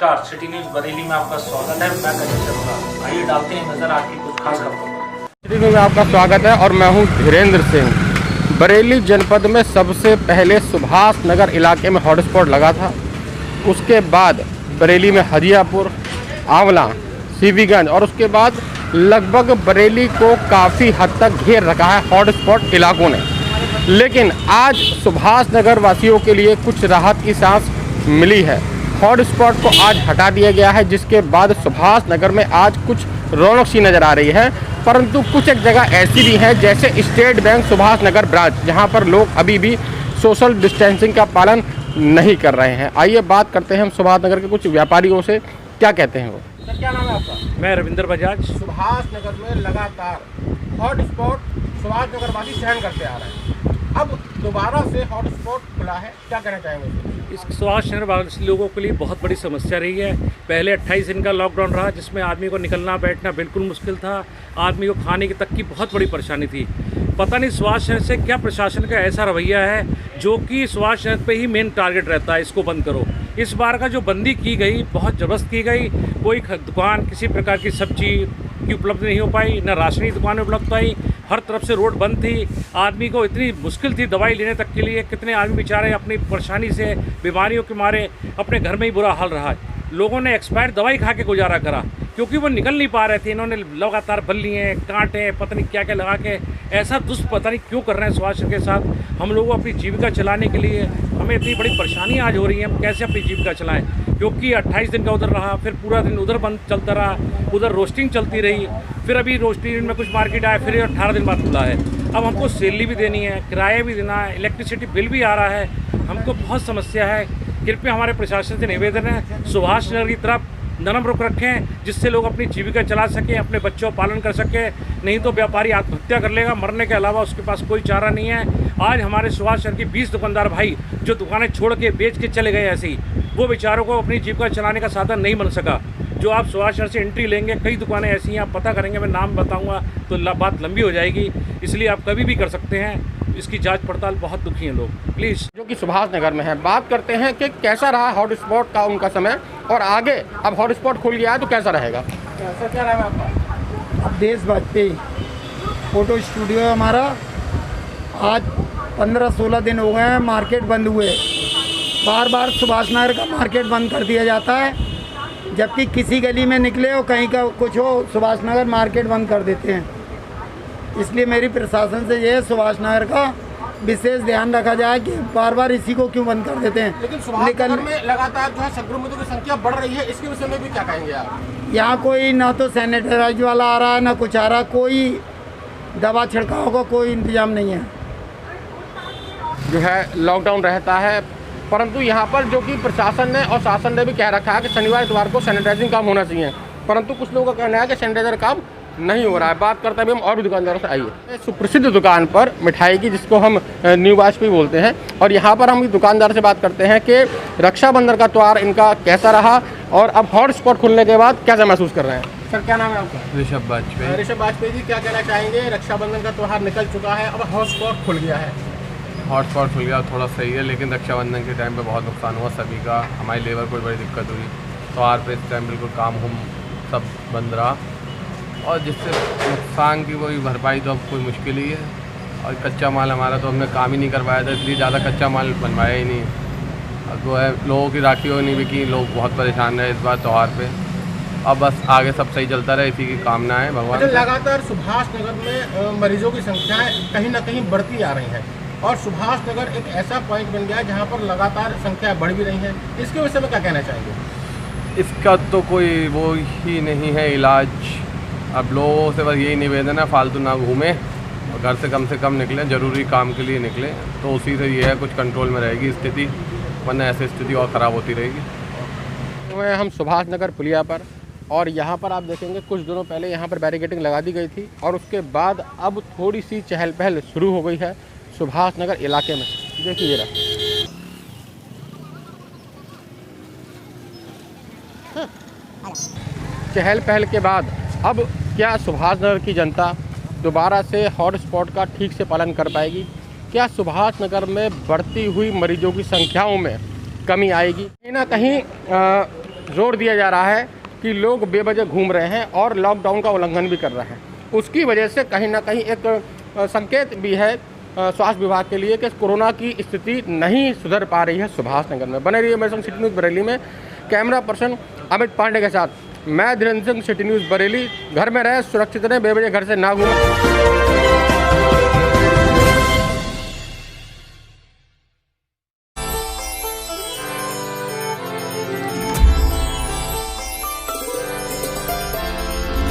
नमस्कार, city news Bareilly में आपका स्वागत है। मैं कहीं चलूंगा, आइए डालते हैं नजर आज की कुछ खास खबरों पर। सिटी न्यूज में आपका स्वागत है और मैं हूं धीरेन्द्र सिंह। बरेली जनपद में सबसे पहले सुभाष नगर इलाके में हॉटस्पॉट लगा था, उसके बाद बरेली में हजियापुर, आंवला, सीवीगंज और उसके बाद लगभग बरेली को काफ़ी हद तक घेर रखा है हॉटस्पॉट इलाकों ने। लेकिन आज सुभाष नगर वासियों के लिए कुछ राहत की सांस मिली है। हॉटस्पॉट को आज हटा दिया गया है, जिसके बाद सुभाष नगर में आज कुछ रौनक सी नज़र आ रही है। परंतु कुछ एक जगह ऐसी भी है जैसे state bank Subhash Nagar branch, जहां पर लोग अभी भी सोशल डिस्टेंसिंग का पालन नहीं कर रहे हैं। आइए बात करते हैं हम सुभाष नगर के कुछ व्यापारियों से, क्या कहते हैं वो। सर, क्या नाम है आपका? मैं रविंद्र बजाज। सुभाष नगर में लगातार हॉटस्पॉट सुभाष नगर वासी सहन करते आ रहे हैं, अब दोबारा से हॉटस्पॉट खुला है, क्या कहना चाहेंगे? इस सुभाष नगर वासी लोगों के लिए बहुत बड़ी समस्या रही है। पहले 28 दिन का लॉकडाउन रहा, जिसमें आदमी को निकलना बैठना बिल्कुल मुश्किल था। आदमी को खाने की तक की बहुत बड़ी परेशानी थी। पता नहीं सुभाष नगर से क्या प्रशासन का ऐसा रवैया है जो कि सुभाष नगर पे ही मेन टारगेट रहता है, इसको बंद करो। इस बार का जो बंदी की गई बहुत ज़बरदस्त की गई। कोई दुकान किसी प्रकार की सब्जी की उपलब्ध नहीं हो पाई, न राशन की दुकानें उपलब्ध पाई। हर तरफ से रोड बंद थी। आदमी को इतनी मुश्किल थी दवाई लेने तक के लिए। कितने आदमी बेचारे अपनी परेशानी से, बीमारियों के मारे अपने घर में ही बुरा हाल रहा है। लोगों ने एक्सपायर्ड दवाई खा के गुजारा करा, क्योंकि वो निकल नहीं पा रहे थे। इन्होंने लगातार बल्लियाँ, कांटे, पता नहीं क्या क्या लगा के ऐसा पता नहीं क्यों कर रहे हैं सुभाष के साथ। हम लोगों को अपनी जीविका चलाने के लिए हमें इतनी बड़ी परेशानी आज हो रही है। हम कैसे अपनी जीविका चलाएं, क्योंकि 28 दिन का उधर रहा, फिर पूरा दिन उधर बंद चलता रहा, उधर रोस्टिंग चलती रही, फिर अभी रोस्टिंग में कुछ मार्केट आया, फिर 18 दिन बाद खुला है। अब हमको सैलरी भी देनी है, किराया भी देना है, इलेक्ट्रिसिटी बिल भी आ रहा है, हमको बहुत समस्या है। कृपया हमारे प्रशासन से निवेदन है, सुभाष नगर की तरफ नरम रुख रखें, जिससे लोग अपनी जीविका चला सकें, अपने बच्चों पालन कर सकें। नहीं तो व्यापारी आत्महत्या कर लेगा, मरने के अलावा उसके पास कोई चारा नहीं है। आज हमारे सुभाष नगर की 20 दुकानदार भाई जो दुकानें छोड़ के बेच के चले गए ऐसे ही, वो बेचारों को अपनी जीविका चलाने का साधन नहीं बन सका। जो आप सुभाष नगर से एंट्री लेंगे, कई दुकानें ऐसी हैं, आप पता करेंगे, मैं नाम बताऊंगा तो बात लंबी हो जाएगी, इसलिए आप कभी भी कर सकते हैं। इसकी जांच पड़ताल, बहुत दुखी हैं लोग। प्लीज़ जो कि सुभाष नगर में है, बात करते हैं कि कैसा रहा हॉटस्पॉट का उनका समय, और आगे अब हॉटस्पॉट खुल गया है तो कैसा रहेगा। सर, क्या नाम है आपका? देश वाजपेयी फ़ोटो स्टूडियो है हमारा। आज 15-16 दिन हो गए हैं मार्केट बंद हुए। बार बार सुभाष नगर का मार्केट बंद कर दिया जाता है, जबकि किसी गली में निकले हो, कहीं का कुछ हो, सुभाष नगर मार्केट बंद कर देते हैं। इसलिए मेरी प्रशासन से ये है, सुभाष नगर का विशेष ध्यान रखा जाए कि बार बार इसी को क्यों बंद कर देते हैं। लेकिन सुभाष नगर में लगातार जो है संक्रमितों की संख्या बढ़ रही है, इसके विषय में भी क्या कहेंगे आप? यहाँ कोई ना तो सैनिटाइज वाला आ रहा है, ना कुछ आ रहा, कोई दवा छिड़काव का कोई इंतजाम नहीं है। जो है लॉकडाउन रहता है, परंतु यहाँ पर जो कि प्रशासन ने और शासन ने भी कह रखा है कि शनिवार इतवार को सैनिटाइजिंग काम होना चाहिए, परंतु कुछ लोगों का कहना है कि सैनिटाइजर काम नहीं हो रहा है। बात करते हैं हम और भी दुकानदारों से। आइए सुप्रसिद्ध दुकान पर मिठाई की, जिसको हम न्यू वाजपेयी बोलते हैं, और यहाँ पर हम दुकानदार से बात करते हैं कि रक्षाबंधन का त्यौहार इनका कैसा रहा और अब हॉटस्पॉट खुलने के बाद कैसा महसूस कर रहे हैं। सर, क्या नाम है आपका? ऋषभ वाजपेयी। ऋषभ वाजपेयी जी, क्या कहना चाहेंगे? रक्षाबंधन का त्यौहार निकल चुका है, अब हॉटस्पॉट खुल गया है। हॉटस्पॉट खुल गया थोड़ा सही है, लेकिन रक्षाबंधन के टाइम पे बहुत नुकसान हुआ सभी का। हमारी लेबर को बड़ी दिक्कत हुई। त्यौहार पे इस टाइम बिल्कुल काम सब बंद रहा, और जिससे नुकसान की कोई भरपाई तो अब कोई मुश्किल ही है। और कच्चा माल हमारा तो हमने काम ही नहीं कर पाया था, इसलिए ज़्यादा कच्चा माल बनवाया ही नहीं। अब तो है, लोगों की राखी हो नहीं बिकी, लोग बहुत परेशान रहे इस बार त्यौहार पे। अब बस आगे सब सही चलता रहे, इसी की कामना है भगवान। लगातार सुभाष नगर में मरीजों की संख्याएँ कहीं ना कहीं बढ़ती आ रही हैं, और सुभाष नगर एक ऐसा पॉइंट बन गया है जहाँ पर लगातार संख्या बढ़ भी रही है। इसके विषय में क्या कहना चाहेंगे? इसका तो कोई वो ही नहीं है इलाज। अब लोगों से बस यही निवेदन है, फालतू ना घूमें और घर से कम निकलें, ज़रूरी काम के लिए निकलें, तो उसी से ये है कुछ कंट्रोल में रहेगी स्थिति, वरना ऐसी स्थिति और ख़राब होती रहेगी। तो हम सुभाष नगर पुलिया पर, और यहाँ पर आप देखेंगे कुछ दिनों पहले यहाँ पर बैरिकेडिंग लगा दी गई थी, और उसके बाद अब थोड़ी सी चहल पहल शुरू हो गई है सुभाष नगर इलाके में। देखिए रहा चहल पहल के बाद अब क्या सुभाष नगर की जनता दोबारा से हॉटस्पॉट का ठीक से पालन कर पाएगी? क्या सुभाष नगर में बढ़ती हुई मरीजों की संख्याओं में कमी आएगी? कहीं ना कहीं जोर दिया जा रहा है कि लोग बेवजह घूम रहे हैं और लॉकडाउन का उल्लंघन भी कर रहे हैं। उसकी वजह से कहीं ना कहीं एक संकेत भी है स्वास्थ्य विभाग के लिए कि कोरोना की स्थिति नहीं सुधर पा रही है सुभाष नगर में। बने रहिए मेरे संग सिटी न्यूज़ बरेली में। कैमरा पर्सन अमित पांडे के साथ मैं धीरेन्द्र सिंह, सिटी न्यूज़ बरेली। घर में रहे, सुरक्षित रहें, बेवजह घर से ना घूमें।